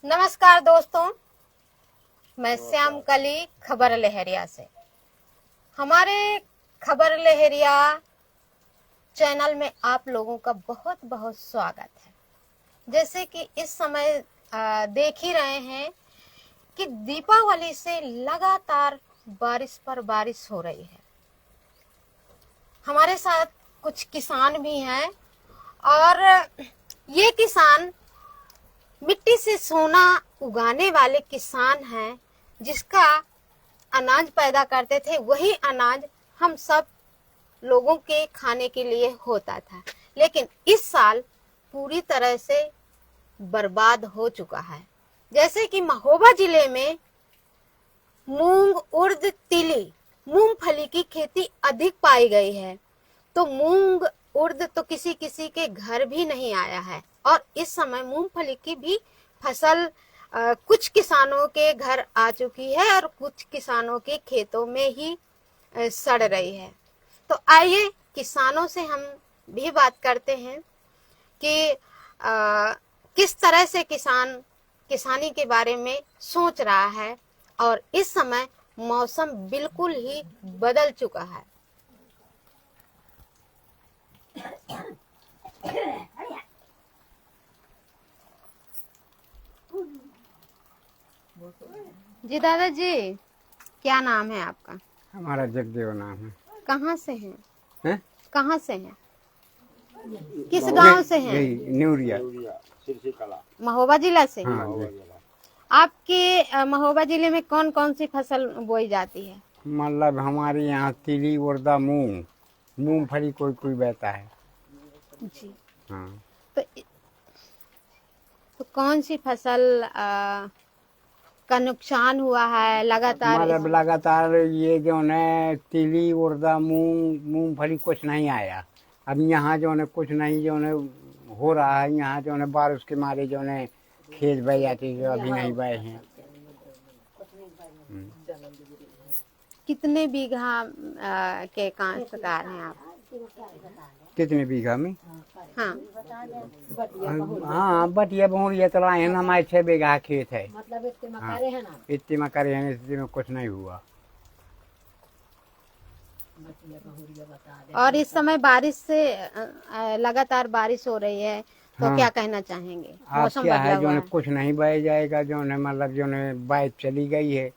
नमस्कार दोस्तों, मैं श्याम कली खबर लहरिया से। हमारे खबर लहरिया चैनल में आप लोगों का बहुत बहुत स्वागत है। जैसे कि इस समय देख ही रहे हैं कि दीपावली से लगातार बारिश पर बारिश हो रही है। हमारे साथ कुछ किसान भी हैं और ये किसान मिट्टी से सोना उगाने वाले किसान हैं, जिसका अनाज पैदा करते थे। वही अनाज हम सब लोगों के खाने के लिए होता था, लेकिन इस साल पूरी तरह से बर्बाद हो चुका है। जैसे कि महोबा जिले में मूंग, उर्द, तिली, मूंगफली की खेती अधिक पाई गई है। तो मूंग, उर्द तो किसी किसी के घर भी नहीं आया है और इस समय मूंगफली की भी फसल कुछ किसानों के घर आ चुकी है और कुछ किसानों के खेतों में ही सड़ रही है। तो आइए किसानों से हम भी बात करते हैं कि किस तरह से किसान किसानी के बारे में सोच रहा है। और इस समय मौसम बिल्कुल ही बदल चुका है। जी दादाजी, क्या नाम है आपका? हमारा जगदेव नाम है। कहाँ से हैं? हैं? कहाँ से हैं? किस गांव से हैं? यही न्यूरिया। महोबा जिला से। हाँ जी। आपके महोबा जिले में कौन कौन सी फसल बोई जाती है? मतलब हमारे यहाँ तिली, उड़दा, मूंगफली कोई कोई बहता है। जी। हाँ। तो कौन सी फसल का नुकसान हुआ है लगातार? मतलब लगातार ये जो है तिली, उड़दा, मूंगफली कुछ नहीं आया। अब यहाँ जो है कुछ नहीं जो है हो रहा है। यहाँ जो है बारिश के मारे जो है खेत बह जाते जो अभी नहीं बहे हैं। कितने बीघा के काश्तकार हैं आप? कितने बीघा में? हाँ, हाँ, बटिया बहुरिया तो है ना, हमारे 6 बीघा खेत है। मतलब इतने में हाँ, करे है ना, इतने में करे हैं, इतने में कुछ नहीं हुआ। और इस समय बारिश से लगातार बारिश हो रही है, तो हाँ। क्या कहना चाहेंगे? अब मौसम क्या बदला है जो हुआ है है। कुछ नहीं बह जाएगा जो है, मतलब जो है बाइक चली गई है।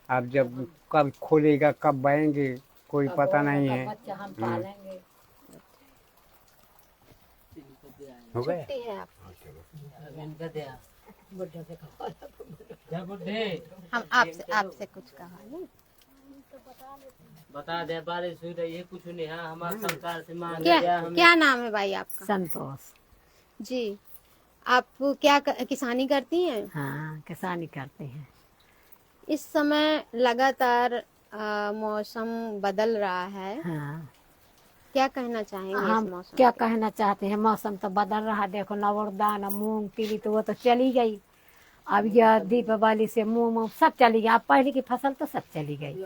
अब जब कब खोलेगा कब बहेंगे कोई पता नहीं है। बच्चा हम पालेंगे। हो गया। छुट्टी है आप? हम आपसे कुछ कहा नहीं। बता दे, बारिश हुई रही है, कुछ नहीं है। हमारा सरकार से मांग क्या नाम है भाई आपका? संतोष। जी, आप क्या किसानी करती हैं? हाँ, किसानी करते हैं। इस समय लगातार मौसम बदल रहा है। हाँ, क्या कहना चाहेंगे इस हम मौसम क्या पे? कहना चाहते हैं, मौसम तो बदल रहा। देखो न उड़दा न मूंग तिली तो वो तो चली गई। अब यह दीपावली से मूंग सब चली गई। अब पहले की फसल तो सब चली गई।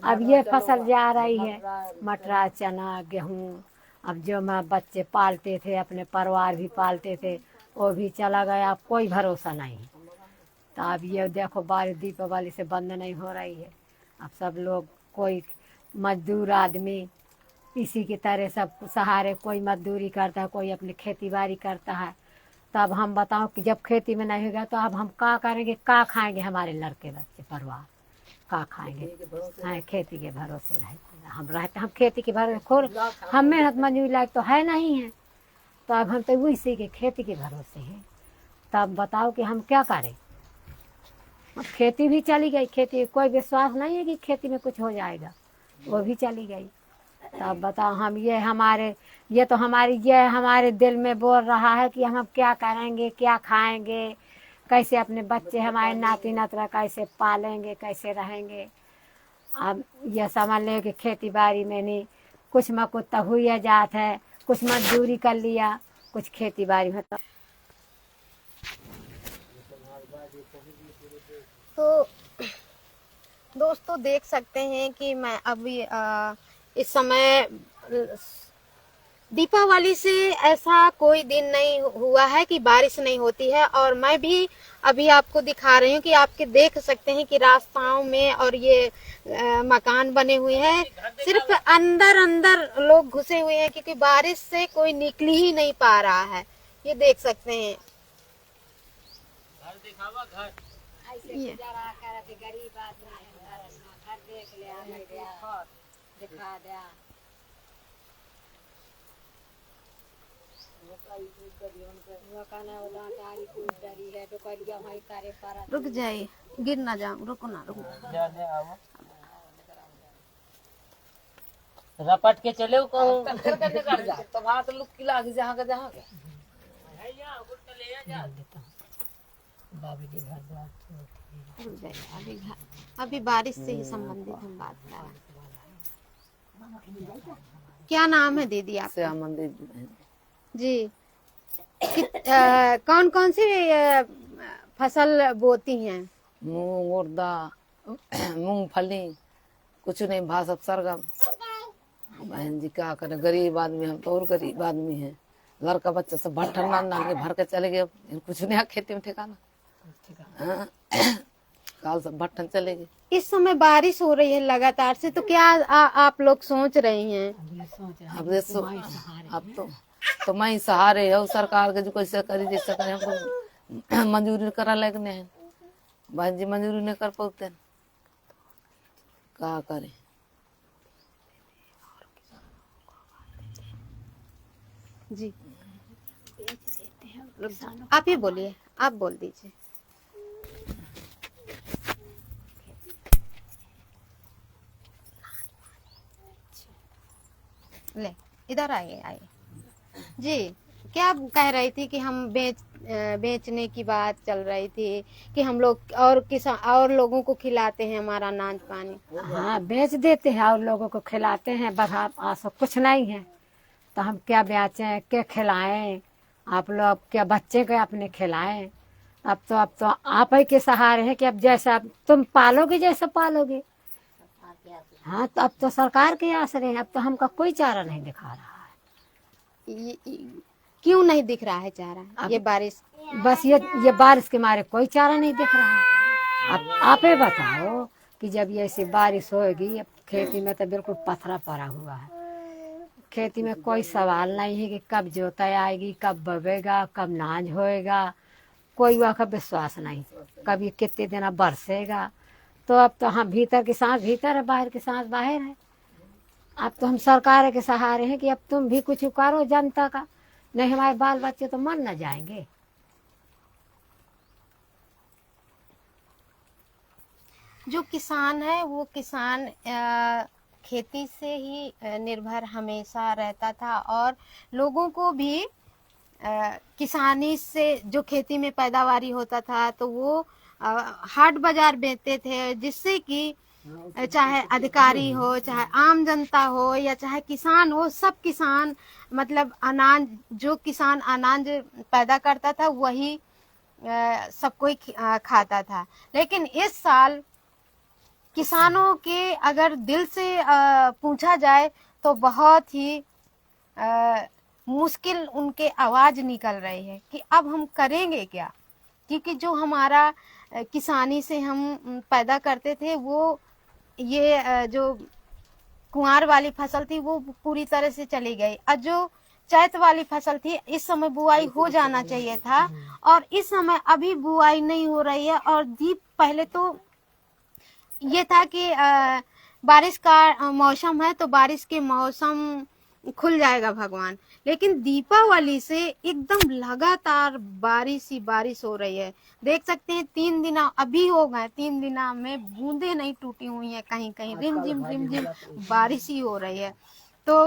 अब ये फसल जा रही है, मटर, चना, गेहूँ। अब जो मैं बच्चे पालते थे, अपने परिवार भी पालते थे, वो भी चला गया। अब कोई भरोसा नहीं। तो अब ये देखो बारिश दीपावली से बंद नहीं हो रही है। अब सब लोग, कोई मजदूर आदमी इसी की तरह सब सहारे, कोई मजदूरी करता है, कोई अपनी खेती बाड़ी करता है। तब हम बताओ कि जब खेती में नहीं होगा तो अब हम क्या करेंगे, क्या खाएंगे? हमारे लड़के बच्चे परिवार क्या खाएंगे? हाँ, खेती के भरोसे रहते हम खेती के भरोसे खोर हम मेहनत मजदूरी लायक तो है नहीं है। तो अब हम तो इसी के खेती के भरोसे हैं। तब बताओ कि हम क्या करें? अब खेती भी चली गई। खेती कोई विश्वास नहीं है कि खेती में कुछ हो जाएगा, वो भी चली गई। तब बताओ हम ये हमारे दिल में बोल रहा है कि हम क्या करेंगे, क्या खाएंगे, कैसे अपने बच्चे हमारे नाती नातरा कैसे पालेंगे, कैसे रहेंगे। अब ये समझ ले कि खेती बाड़ी में नहीं कुछ में कुछ तो हुई जात है, कुछ मजदूरी कर लिया, कुछ खेती बाड़ी में। तो दोस्तों देख सकते हैं कि मैं अभी इस समय दीपावली से ऐसा कोई दिन नहीं हुआ है कि बारिश नहीं होती है। और मैं भी अभी आपको दिखा रही हूँ कि आपके देख सकते हैं कि रास्ताओं में और ये मकान बने हुए हैं, सिर्फ अंदर अंदर लोग घुसे हुए हैं क्योंकि बारिश से कोई निकल ही नहीं पा रहा है। ये देख सकते हैं। घर दिखावा घर। ये गरीब आदमी है, घर देख ले, दिखा दे। रुक जाइए, गिर ना जाऊं, रुको ना, रुको। जा जा आओ। रपट के चले कहूँ तो वहाँ तो लुक किला जहाँ का जहाँ के रुक जाइए, अभी बारिश से ही संबंधित हम बात कर रहे हैं। क्या नाम है दीदी आप? श्याम मंदिर जी, कौन कौन सी फसल बोती हैं? मूंग उर्दा मूंगफली कुछ नहीं भा सब सरगम। बहन जी क्या करे, गरीब आदमी हम तो और गरीब आदमी हैं। घर का बच्चा सब भट्ठन नान के भर के चले गए, कुछ नहीं खेती में ठिकाना। हाँ, काल सब भट्ठन चले गए। इस समय बारिश हो रही है लगातार से, तो क्या आप लोग सोच रहे हैं? अब देखो अब तो मैं ही सहारे है सरकार के, जो कैसे करी जैसे करे हमको मंजूरी करा लगने हैं। बहन जी मंजूरी नहीं कर पाते, क्या करे। जी, आप ही बोलिए, आप बोल दीजिए। ले, इधर आइए आइए। जी, क्या कह रही थी कि हम बेचने की बात चल रही थी कि हम लोग और किसान और लोगों को खिलाते हैं हमारा अनाज पानी। हाँ, बेच देते हैं और लोगों को खिलाते हैं। बस आप कुछ नहीं है तो हम क्या बेचें, क्या खिलाएं? आप लोग क्या बच्चे को अपने खिलाएं? अब तो आप ही के सहारे हैं कि अब जैसा अब तुम पालोगे जैसा पालोगे। हाँ, तो अब तो सरकार के आसरे हैं, अब तो हमका कोई चारा नहीं दिखा रहा है। क्यों नहीं दिख रहा है चारा? ये बारिश, बस ये बारिश के मारे कोई चारा नहीं दिख रहा है। अब आप ही बताओ कि जब ये ऐसी बारिश होगी, अब खेती में तो बिल्कुल पथरा पड़ा हुआ है। खेती में कोई सवाल नहीं है कि कब जोताई आएगी, कब बवेगा, कब नाज होएगा, कोई वहाँ का विश्वास नहीं। कभी कितने दिन बरसेगा। तो अब तो हम भीतर की सांस भीतर है, बाहर की सांस बाहर है। अब तो हम सरकार के सहारे हैं कि अब तुम भी कुछ करो जनता का, नहीं हमारे बाल बच्चे तो मर न जाएंगे। जो किसान है वो किसान खेती से ही निर्भर हमेशा रहता था और लोगों को भी किसानी से जो खेती में पैदावारी होता था तो वो हाट बाजार बेचते थे, जिससे कि चाहे अधिकारी हो, चाहे आम जनता हो या चाहे किसान हो, सब किसान मतलब अनाज, जो किसान अनाज पैदा करता था वही सब कोई खाता था। लेकिन इस साल किसानों के अगर दिल से पूछा जाए तो बहुत ही मुश्किल उनके आवाज निकल रही है कि अब हम करेंगे क्या, क्योंकि जो हमारा किसानी से हम पैदा करते थे वो ये जो कुंवार वाली फसल थी वो पूरी तरह से चली गई। और जो चैत वाली फसल थी इस समय बुआई हो जाना चाहिए था और इस समय अभी बुआई नहीं हो रही है। और दीप पहले तो ये था कि बारिश का मौसम है तो बारिश के मौसम खुल जाएगा भगवान, लेकिन दीपावली से एकदम लगातार बारिश ही बारिश हो रही है। देख सकते हैं 3 दिन अभी हो गए, 3 दिन में बूंदे नहीं टूटी हुई है, कहीं कहीं रिमझिम बारिश ही हो रही है। तो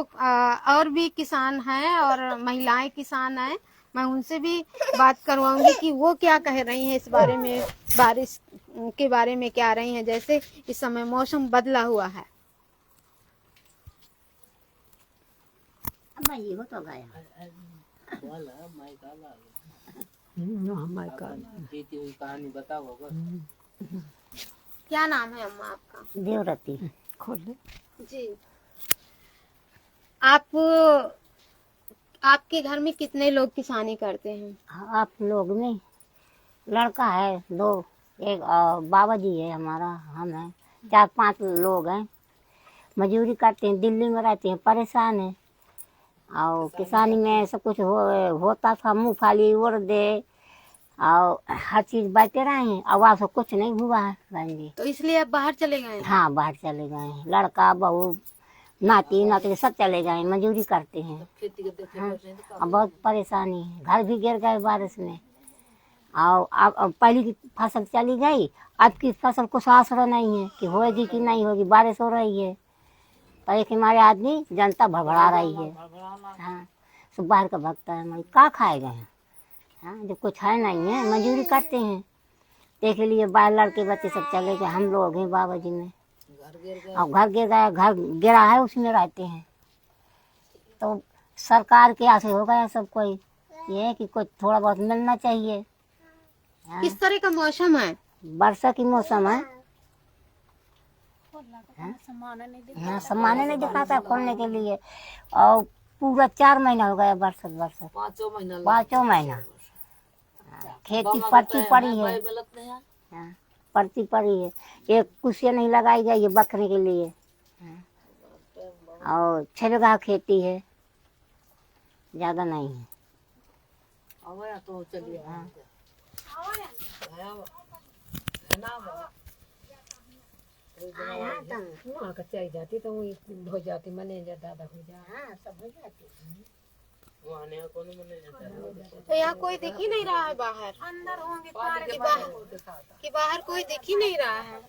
और भी किसान हैं और महिलाएं किसान हैं, मैं उनसे भी बात करवाऊंगी कि वो क्या कह रही हैं इस बारे में, बारिश के बारे में क्या रही हैं, जैसे इस समय मौसम बदला हुआ है। जीती हुई कहानी बताओ। क्या नाम है अम्मा आपका? देवरती। खोल जी, आप आपके घर में कितने लोग किसानी करते हैं? आप लोग में लड़का है 2, एक बाबा जी है हमारा, हम हैं 4-5 लोग हैं। मजदूरी करते हैं, दिल्ली में रहते हैं, परेशान हैं। और किसानी में सब कुछ होता था, मूंगफली उड़दे और हर चीज बैठे रहे हैं। अब आप कुछ नहीं हुआ है बहन जी। तो इसलिए आप बाहर चले गए हैं? हाँ, बाहर चले गए हैं। लड़का बहू नाती नाती सब चले गए, मजदूरी करते हैं। हाँ, अब बहुत परेशानी है, घर भी गिर गए बारिश में। और अब पहली की फसल चली गई, अब की फसल कुछ आसरा नहीं है कि होगी कि नहीं होगी। बारिश हो रही है पर एक हमारे आदमी जनता भड़बड़ा रही है। हाँ, सब बाहर का भगता है, हमारी का खाएगा हैं। हाँ, जब कुछ है नहीं है, मजदूरी करते हैं। देख लिए बाहर लड़के बच्चे सब चले गए, हम लोग हैं बाबा जी में। और घर गिर गया, घर गिरा है उसमें रहते हैं। तो सरकार के आसे हो गया सब कोई, ये है कि कुछ थोड़ा बहुत मिलना चाहिए। हाँ, किस तरह का मौसम है? वर्षा की मौसम है। हाँ, सामान नहीं दिखाता खोलने के लिए। और पूरा 4 महीना हो गया बरसत 5 महीना खेती पड़ती पड़ी है। हाँ, पड़ती पड़ी है। एक कुशिया नहीं लगाई गई है बकरे के लिए। हाँ, और 6 बीघा खेती है, ज्यादा नहीं है। हाँ, चली जाती तो वही हो जाती, मैनेजर दादा हो जाए। हाँ, सब हो जाती। तो यहाँ कोई दिख ही नहीं रहा है बाहर? अंदर होंगे कि बाहर कोई दिख ही नहीं रहा है।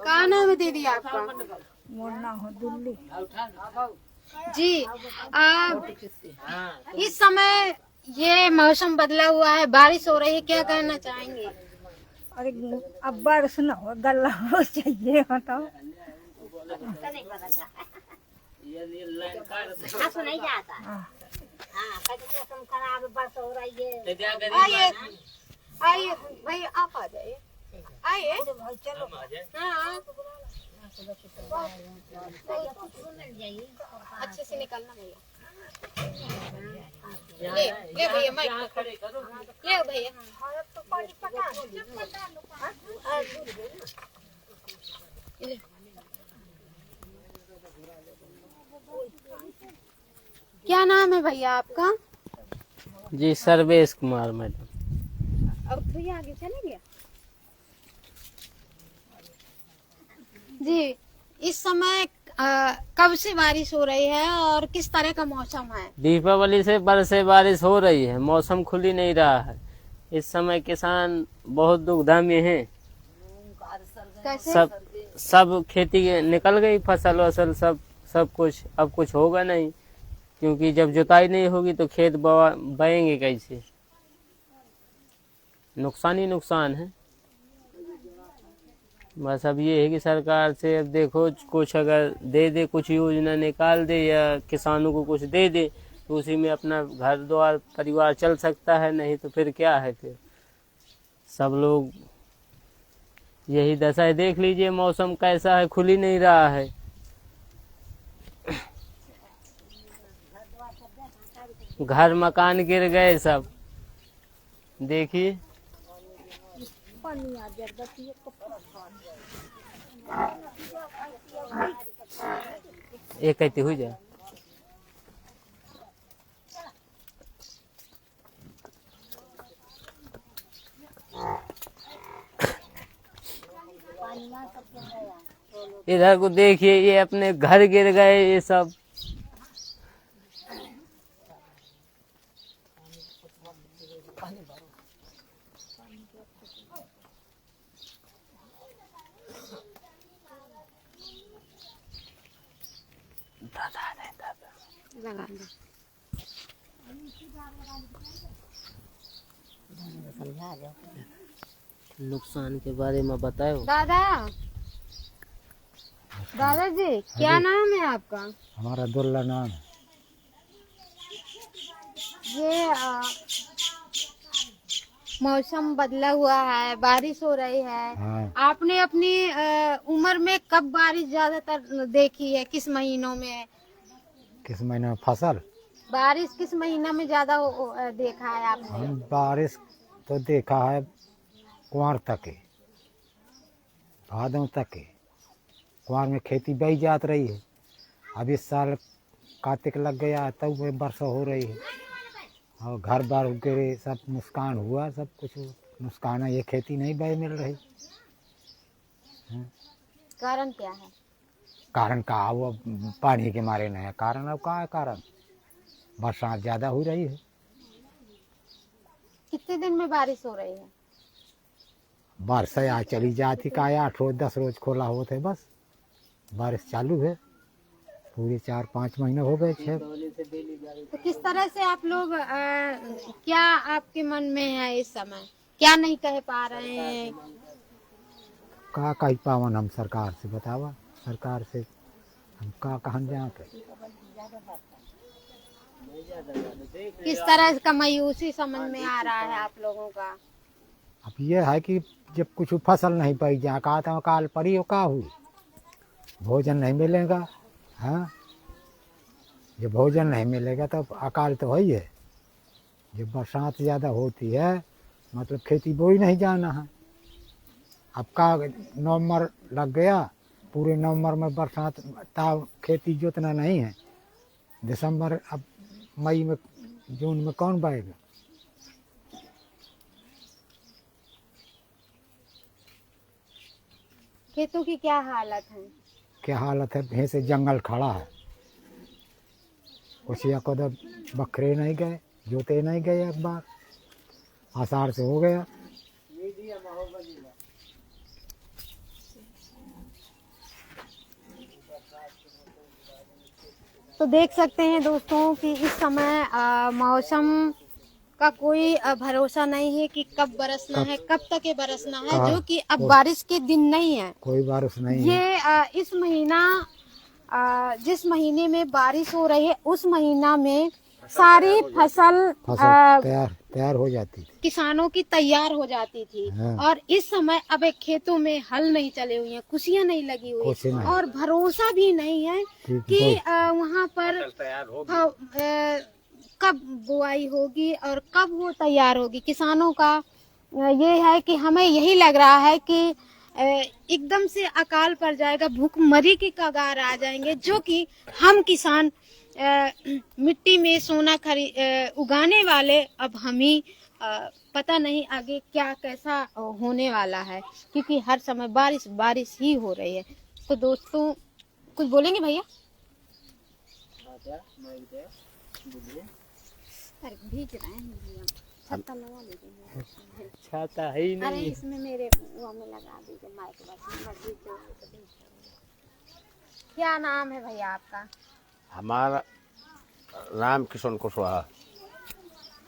क्या नाम है दीदी आपका? मोड़ना हो दिल्ली। जी, इस समय ये मौसम बदला हुआ है, बारिश हो रही है, क्या कहना चाहेंगे? अरे अब बारिश न हो, गला हो चाहिए बताओ। नहीं जाता। हाँ, मौसम खराब, बरस हो रही है। आइए आइए भैया, आप आ जाइए, आइए। हाँ, अच्छे से निकलना भैया। ले भैया, मैं ले भैया। क्या नाम है भैया आपका? जी सर्वेश कुमार मैडम। अब भैया आगे चले गया जी। इस समय कब से बारिश हो रही है और किस तरह का मौसम है? दीपावली से बरसे बारिश हो रही है, मौसम खुल ही नहीं रहा है। इस समय किसान बहुत दुविधा में हैं। कैसे? सब खेती निकल गई, फसल वसल सब कुछ। अब कुछ होगा नहीं, क्योंकि जब जुताई नहीं होगी तो खेत बएंगे कैसे? नुकसान ही नुकसान है। बस अब ये है कि सरकार से अब देखो कुछ अगर दे दे, कुछ योजना निकाल दे या किसानों को कुछ दे दे, तो उसी में अपना घर द्वार परिवार चल सकता है। नहीं तो फिर क्या है, फिर सब लोग यही दशा है। देख लीजिए मौसम कैसा है, खुल ही नहीं रहा है। घर मकान गिर गए सब, देखिए। एक कहती हुई जाए। इधर को देखिए, ये अपने घर गिर गए ये सब। लगा दो। समझा दो। नुकसान के बारे में बताओ। दादाजी, क्या नाम है आपका? हमारा दुल्ला नाम है। ये मौसम बदला हुआ है, बारिश हो रही है। हाँ। आपने अपनी उम्र में कब बारिश ज्यादातर देखी है? किस महीनों में किस महीने में फसल? बारिश किस महीना में ज्यादा देखा है आपने? हम बारिश तो देखा है कुंवर तक है, भादों तक है। कुंवर में खेती बही जात रही है। अब इस साल कार्तिक लग गया तब में वर्षा हो रही है और घर बार गिरे, सब नुकसान हुआ, सब कुछ नुकसान है। ये खेती नहीं बही मिल रही। कारण क्या है? कारण का वो पानी के मारे नहीं है। कारण अब का है? कारण बरसात ज्यादा हो रही है। कितने दिन में बारिश हो रही है? बारिश आज चली जाती का 8 रोज 10 रोज खोला होता है, बस बारिश चालू है। पूरे 4-5 महीने हो गए 6। तो किस तरह से आप लोग क्या आपके मन में है इस समय? क्या नहीं कह पा रहे हैं? का कही पावन हम सरकार से? बतावा, सरकार से हम का कहन जाए के? किस तरह का मायूसी समझ में आ रहा है आप लोगों का? अब ये है कि जब कुछ फसल नहीं पाई जा का तो काल पड़ी हो का हुई, भोजन नहीं मिलेगा। हाँ, जब भोजन नहीं मिलेगा तो अकाल तो है ही है। जब बरसात ज़्यादा होती है मतलब खेती बोई नहीं जाना है। अब का नवंबर लग गया, पूरे नवंबर में बरसात ताव खेती जोतना नहीं है। दिसंबर, अब मई में, जून में कौन बोएगा? खेतों की क्या हालत है? क्या हालत है? भैंसे जंगल खड़ा है। कुछ को तो बकरे नहीं गए, जोते नहीं गए। एक बार आषाढ़ से हो गया। तो देख सकते हैं दोस्तों कि इस समय मौसम का कोई भरोसा नहीं है कि कब बरसना है, कब तक ये बरसना है, जो कि अब बारिश के दिन नहीं है। कोई बारिश नहीं है। ये इस महीना जिस महीने में बारिश हो रही है उस महीना में सारी फसल तैयार हो जाती थी, किसानों की तैयार हो जाती थी। हाँ। और इस समय अब एक खेतों में हल नहीं चले हुए हैं, कुशियां नहीं लगी हुई और भरोसा भी नहीं है कि वहाँ पर कब बुआई होगी और कब वो तैयार होगी। किसानों का ये है कि हमें यही लग रहा है कि एकदम से अकाल पड़ जाएगा, भूखमरी के कगार आ जाएंगे, जो कि हम किसान मिट्टी में सोना उगाने वाले अब हम ही पता नहीं आगे क्या कैसा होने वाला है, क्योंकि हर समय बारिश बारिश ही हो रही है। तो दोस्तों कुछ बोलेंगे भैया? अरे भीग रहे हैं भैया, छत्ता लगा लीजिए। छाता है ही अरे नहीं। इसमें मेरे वो में लगा दीजिए माइक बस। क्या नाम है भैया आपका? हमारा राम किशन कुशवाहा।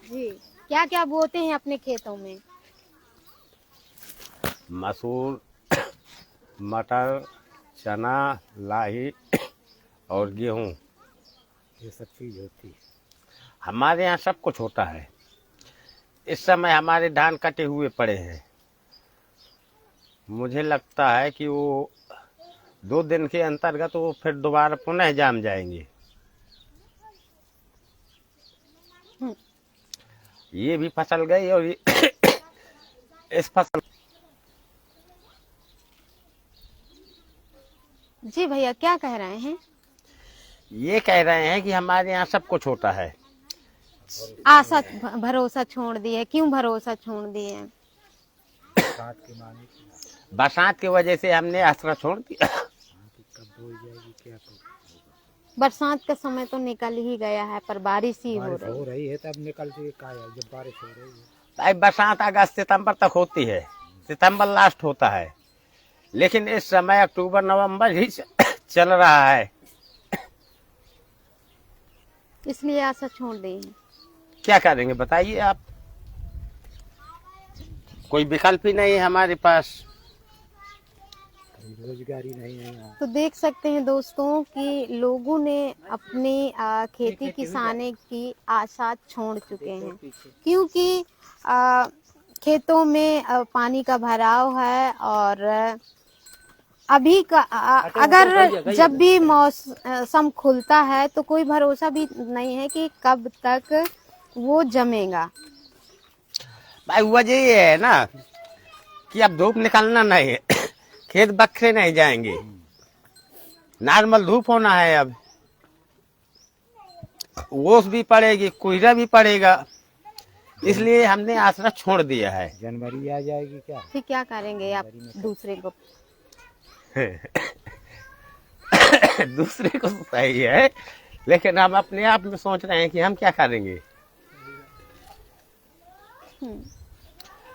जी, क्या क्या बोते हैं अपने खेतों में? मसूर, मटर, चना, लाही और गेहूं, ये सब चीज होती है। हमारे यहाँ सब कुछ होता है। इस समय हमारे धान कटे हुए पड़े हैं। मुझे लगता है कि वो 2 दिन के अंतर्गत वो फिर दोबारा पुनः जाम जाएंगे। ये भी फसल गई और इस फसल। जी भैया, क्या कह रहे हैं? ये कह रहे हैं कि हमारे यहाँ सब कुछ होता है। आशा भरोसा छोड़ दिए। क्यों भरोसा छोड़ दिए? बरसात की वजह से हमने आसरा छोड़ दिया। बरसात का समय तो निकल ही गया है, पर बारिश ही हो रही है। तब निकलती का है जब बारिश हो रही है। भाई बरसात अगस्त सितंबर तक होती है, सितंबर लास्ट होता है, लेकिन इस समय अक्टूबर नवंबर ही चल रहा है। इसलिए आशा छोड़ दी है। क्या करेंगे बताइए आप? कोई विकल्प ही नहीं है हमारे पास, रोजगारी नहीं है यहाँ। तो देख सकते हैं दोस्तों कि लोगों ने अपनी खेती किसानी की आशा छोड़ चुके हैं, क्योंकि खेतों में पानी का भराव है और अभी का अगर जब भी मौसम खुलता है तो कोई भरोसा भी नहीं है कि कब तक वो जमेगा। भाई वजह ये है ना कि अब धूप निकलना नहीं है, खेत बखरे नहीं जाएंगे, नॉर्मल धूप होना है। अब ओस भी पड़ेगी, कोहरा भी पड़ेगा, इसलिए हमने आसरा छोड़ दिया है। जनवरी आ जाएगी क्या? फिर क्या करेंगे आप दूसरे को? दूसरे को तो सही है, लेकिन हम अपने आप में सोच रहे हैं कि हम क्या करेंगे।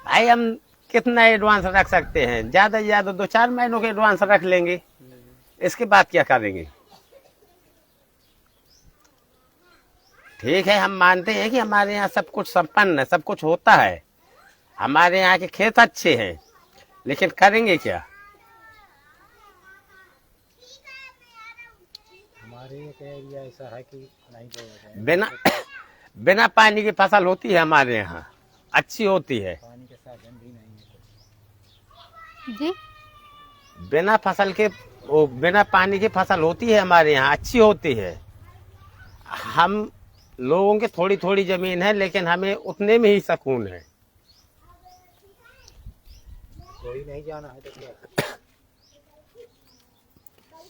भाई हम कितना एडवांस रख सकते हैं? ज्यादा से ज्यादा 2-4 महीनों के एडवांस रख लेंगे, इसके बाद क्या करेंगे? ठीक है, हम मानते हैं कि हमारे यहाँ सब कुछ संपन्न है, सब कुछ होता है, हमारे यहाँ के खेत अच्छे हैं, लेकिन करेंगे क्या? हमारे एक एरिया ऐसा है कि नहीं बोला जाए, बिना पानी की फसल होती है हमारे यहाँ, अच्छी होती है। पानी के साधन भी नहीं है। जी, बिना पानी की फसल होती है हमारे यहाँ, अच्छी होती है। हम लोगों के थोड़ी थोड़ी जमीन है, लेकिन हमें उतने में ही सुकून है। कोई नहीं जाना है तो क्या?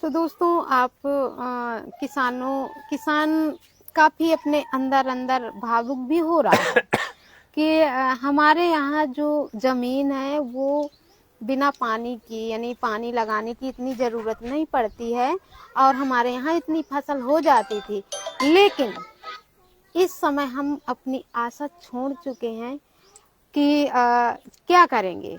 तो दोस्तों आप किसान काफी अपने अंदर अंदर भावुक भी हो रहा है कि हमारे यहाँ जो जमीन है वो बिना पानी की, यानी पानी लगाने की इतनी जरूरत नहीं पड़ती है और हमारे यहाँ इतनी फसल हो जाती थी, लेकिन इस समय हम अपनी आशा छोड़ चुके हैं कि क्या करेंगे।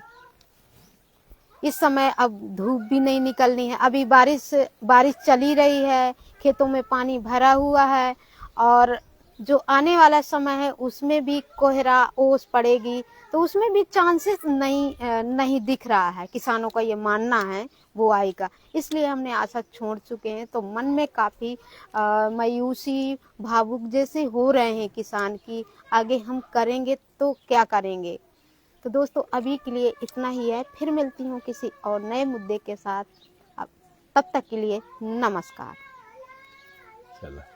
इस समय अब धूप भी नहीं निकलनी है, अभी बारिश चली रही है, खेतों में पानी भरा हुआ है और जो आने वाला समय है उसमें भी कोहरा ओस पड़ेगी, तो उसमें भी चांसेस नहीं दिख रहा है। किसानों का ये मानना है बुआई का, इसलिए हमने आशा छोड़ चुके हैं। तो मन में काफी मायूसी, भावुक जैसे हो रहे हैं किसान की, आगे हम करेंगे तो क्या करेंगे। तो दोस्तों अभी के लिए इतना ही है, फिर मिलती हूँ किसी और नए मुद्दे के साथ। तब तक के लिए नमस्कार। चलो।